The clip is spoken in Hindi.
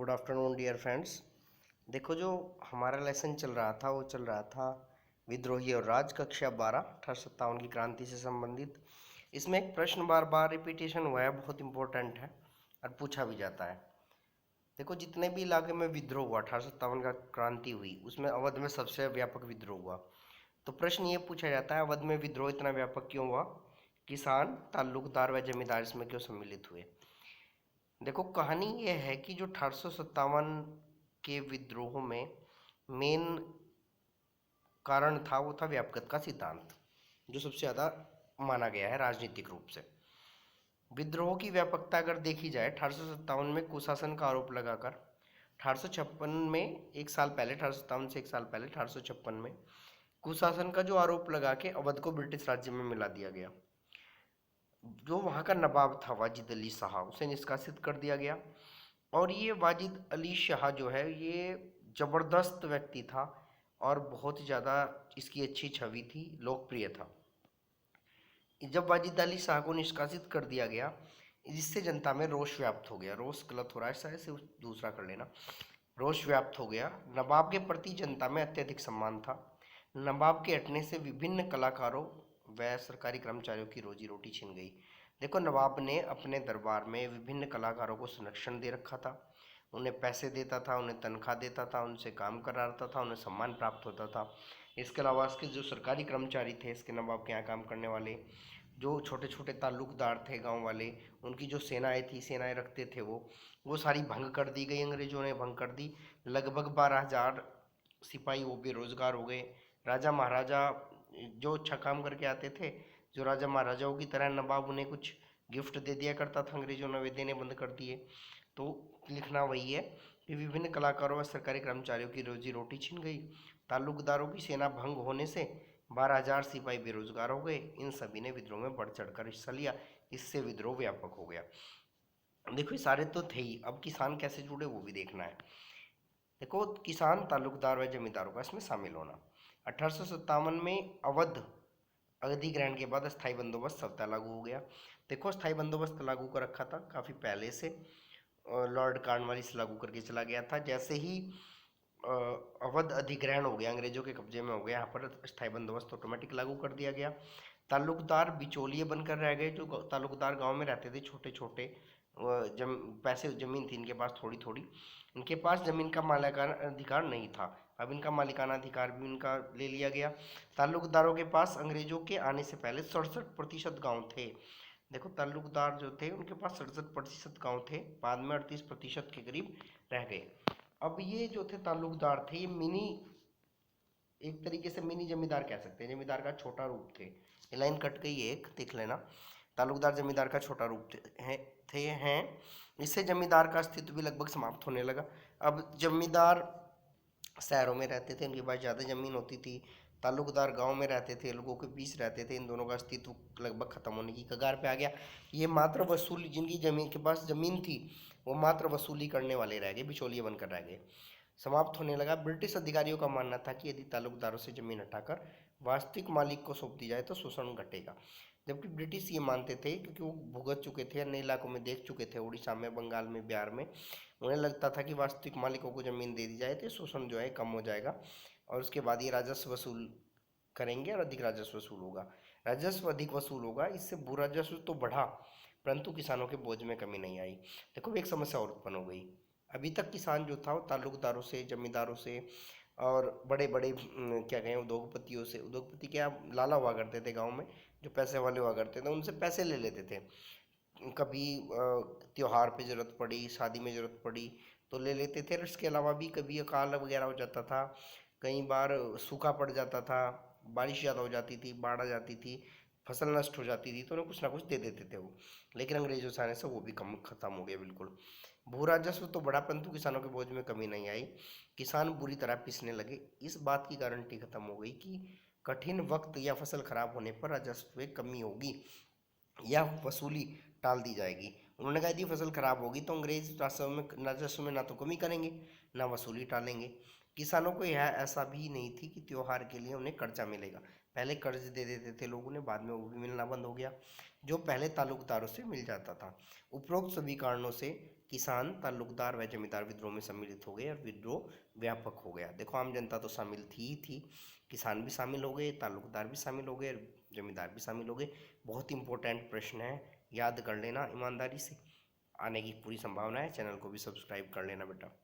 Good afternoon dear friends. देखो, जो हमारा लेसन चल रहा था वो चल रहा था विद्रोही और राज, कक्षा 12 1857 की क्रांति से संबंधित। इसमें एक प्रश्न बार बार रिपीटेशन हुआ है, बहुत इंपॉर्टेंट है और पूछा भी जाता है। देखो, जितने भी इलाके में विद्रोह हुआ, 1857 का क्रांति हुई, उसमें अवध में सबसे व्यापक विद्रोह हुआ। तो प्रश्न ये पूछा जाता है, अवध में विद्रोह इतना व्यापक क्यों हुआ? किसान, ताल्लुकदार व जमींदार इसमें क्यों सम्मिलित हुए? देखो, कहानी ये है कि जो 1857 के विद्रोह में मेन कारण था वो था व्यापकता का सिद्धांत, जो सबसे ज़्यादा माना गया है राजनीतिक रूप से। विद्रोह की व्यापकता अगर देखी जाए, 1857 में कुशासन का आरोप लगाकर 1856 में, एक साल पहले, 1857 से एक साल पहले 1856 में कुशासन का जो आरोप लगा के अवध को ब्रिटिश राज्य में मिला दिया गया। जो वहाँ का नवाब था वाजिद अली शाह, उसे निष्कासित कर दिया गया। और ये वाजिद अली शाह जो है, ये ज़बरदस्त व्यक्ति था और बहुत ही ज़्यादा इसकी अच्छी छवि थी, लोकप्रिय था। जब वाजिद अली शाह को निष्कासित कर दिया गया, जिससे जनता में रोष व्याप्त हो गया। रोष गलत हो रहा है, शायद से दूसरा कर लेना। रोष व्याप्त हो गया। नवाब के प्रति जनता में अत्यधिक सम्मान था। नवाब के हटने से विभिन्न कलाकारों व सरकारी कर्मचारियों की रोजी रोटी छिन गई। देखो, नवाब ने अपने दरबार में विभिन्न कलाकारों को संरक्षण दे रखा था, उन्हें पैसे देता था, उन्हें तनख्वाह देता था, उनसे काम कराता था, उन्हें सम्मान प्राप्त होता था। इसके अलावा इसके जो सरकारी कर्मचारी थे, इसके नवाब के यहाँ काम करने वाले, जो छोटे छोटे ताल्लुकदार थे गांव वाले, उनकी जो सेनाएं थी, सेनाएं रखते थे, वो सारी भंग कर दी गई। अंग्रेजों ने भंग कर दी। लगभग 12,000 सिपाही वो बेरोजगार हो गए। राजा महाराजा जो अच्छा काम करके आते थे, जो राजा महाराजाओं की तरह, नवाब उन्हें कुछ गिफ्ट दे दिया करता था, अंग्रेजों ने वे देने बंद कर दिए। तो लिखना वही है कि विभिन्न कलाकारों व सरकारी कर्मचारियों की रोजी रोटी छिन गई। ताल्लुकदारों की सेना भंग होने से 12,000 सिपाही बेरोजगार हो गए। इन सभी ने विद्रोह में बढ़ चढ़कर हिस्सा लिया। इससे विद्रोह व्यापक हो गया। देखो, ये सारे तो थे ही, अब किसान कैसे जुड़े वो भी देखना है। देखो, किसान, ताल्लुकदार व जमींदारों का इसमें शामिल होना। 1857 में अवध अधिग्रहण के बाद अस्थायी बंदोबस्त सप्ताह लागू हो गया। देखो, अस्थायी बंदोबस्त लागू कर रखा था काफ़ी पहले से, लॉर्ड कॉर्नवालिस लागू करके चला गया था। जैसे ही अवध अधिग्रहण हो गया, अंग्रेजों के कब्जे में हो गया, यहाँ पर अस्थायी बंदोबस्त ऑटोमेटिक लागू कर दिया गया। ताल्लुकदार बिचौलिए बनकर रह गए। जो ताल्लुकदार गांव में रहते थे, छोटे छोटे पैसे ज़मीन थी इनके पास थोड़ी थोड़ी, इनके पास ज़मीन का मालिकाना अधिकार नहीं था। अब इनका मालिकाना अधिकार भी इनका ले लिया गया। ताल्लुकदारों के पास अंग्रेजों के आने से पहले 67% गाँव थे। देखो, ताल्लुकदार जो थे उनके पास 67% गाँव थे, बाद में 38% के करीब रह गए। अब ये जो थे ताल्लुकदार थे, ये मिनी, एक तरीके से मिनी जमींदार कह सकते हैं, जमींदार का छोटा रूप थे। ये लाइन कट गई, एक देख लेना। ताल्लुकदार जमींदार का छोटा रूप हैं। इससे जमींदार का अस्तित्व भी लगभग समाप्त होने लगा। अब जमींदार शहरों में रहते थे, इनके पास ज़्यादा ज़मीन होती थी। ताल्लुकदार गांव में रहते थे, लोगों के बीच रहते थे। इन दोनों का अस्तित्व लगभग खत्म होने की कगार पे आ गया। ये मात्र वसूली, जिनकी जमीन के पास ज़मीन थी, वो मात्र वसूली करने वाले रह गए, बिचौलिए बनकर रह गए। समाप्त होने लगा। ब्रिटिश अधिकारियों का मानना था कि यदि ताल्लुकदारों से जमीन हटाकर वास्तविक मालिक को सौंप दी जाए तो शोषण घटेगा। जबकि ब्रिटिश ये मानते थे, क्योंकि वो भुगत चुके थे, अन्य इलाकों में देख चुके थे, उड़ीसा में, बंगाल में, बिहार में, उन्हें लगता था कि वास्तविक मालिकों को ज़मीन दे दी जाए तो शोषण जो है कम हो जाएगा, और उसके बाद ये राजस्व वसूल करेंगे और अधिक राजस्व वसूल होगा। राजस्व अधिक वसूल होगा, इससे भू राजस्व तो बढ़ा, परंतु किसानों के बोझ में कमी नहीं आई। देखो, एक समस्या और उत्पन्न हो गई। अभी तक किसान जो था वो ताल्लुकदारों से, जमींदारों से और बड़े बड़े क्या कहें, उद्योगपतियों से, उद्योगपति क्या, लाला हुआ करते थे गांव में, जो पैसे वाले हुआ करते थे, उनसे पैसे ले लेते थे। कभी त्योहार पे ज़रूरत पड़ी, शादी में ज़रूरत पड़ी तो ले लेते थे। और इसके अलावा भी कभी अकाल वगैरह हो जाता था, कई बार सूखा पड़ जाता था, बारिश ज़्यादा हो जाती थी, बाढ़ आ जाती थी, फसल नष्ट हो जाती थी, तो उन्हें कुछ ना कुछ दे देते थे वो। लेकिन अंग्रेजों से आने से वो भी कम खत्म हो गया बिल्कुल। भू राजस्व तो बढ़ा, परंतु किसानों के बोझ में कमी नहीं आई। किसान बुरी तरह पिसने लगे। इस बात की गारंटी खत्म हो गई कि कठिन वक्त या फसल खराब होने पर राजस्व में कमी होगी या वसूली टाल दी जाएगी। उन्होंने कहा यदि फसल खराब होगी तो अंग्रेज राजस्व में ना तो कमी करेंगे, ना वसूली टालेंगे। किसानों को यह ऐसा भी नहीं थी कि त्योहार के लिए उन्हें कर्जा मिलेगा। पहले कर्ज दे देते थे लोगों ने, बाद में वो भी मिलना बंद हो गया, जो पहले ताल्लुकदारों से मिल जाता था। उपरोक्त सभी कारणों से किसान, ताल्लुकदार व जमींदार विद्रोह में सम्मिलित हो गए और विद्रोह व्यापक हो गया। देखो आम जनता तो शामिल थी ही थी, किसान भी शामिल हो गए, ताल्लुकदार भी शामिल हो गए और जमींदार भी शामिल हो गए। बहुत इंपॉर्टेंट प्रश्न है, याद कर लेना ईमानदारी से, आने की पूरी संभावना है। चैनल को भी सब्सक्राइब कर लेना बेटा।